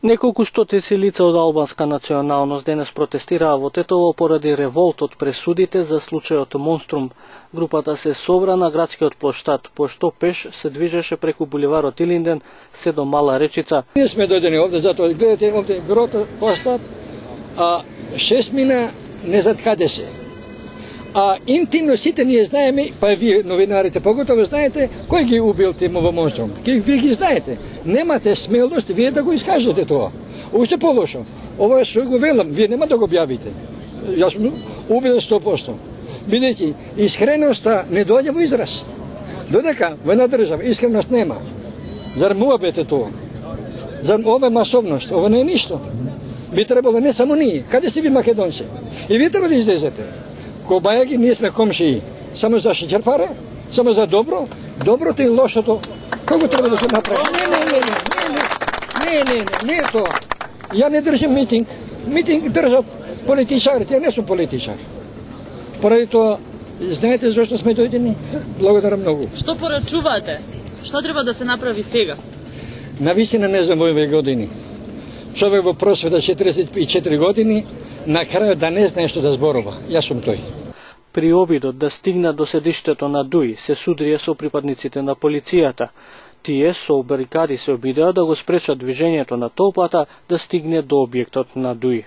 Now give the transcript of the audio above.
Неколку стотици лица од албанска националност денес протестираа во Тетово поради револт од пресудите за случајот Монструм. Групата се собра на градскиот плоштад, пошто пеш се движеше преку булеварот Илинден се до Мала Речица. Ние сме дојдени овде, затоа гледате овде грото плоштад, а 6 мина не знат каде се. А интимно сите ние знаеме, па вие новинарите поготово знаете, кој ги убил тимо во Монструм. Вие ги знаете. Немате смелост вие да го искажете тоа. Уште полошо. Ова што го велам, вие нема да го објавите. Јас сум убеден 100%. Бидејќи искреноста не доаѓа во израз. Додека во една држава искреност нема. Зар муабете тоа? Зар ова е масовност? Ова не е ништо. Би требало не само ние. Каде се ви македонци? И вие треба да излезете. Кобајаги, ние сме комшии. Само за шеќерпаре, само за добро, доброто и лошото. Како треба да се направи? Не е тоа. Ја не држам митинг. Митинг држат политичарите, ја не сум политичар. Поради тоа, знаете зашто сме дојдени? Благодарам многу. Што порачувате? Што треба да се направи сега? Навистина не знам во овие години. Човек во просвета 44 години, на крајот да не знае што да зборува. Јас сум тој. При обидот да стигнат до седиштето на ДУИ се судрија со припадниците на полицијата. Тие со барикади се обидеа да го спречат движењето на толпата да стигне до објектот на ДУИ.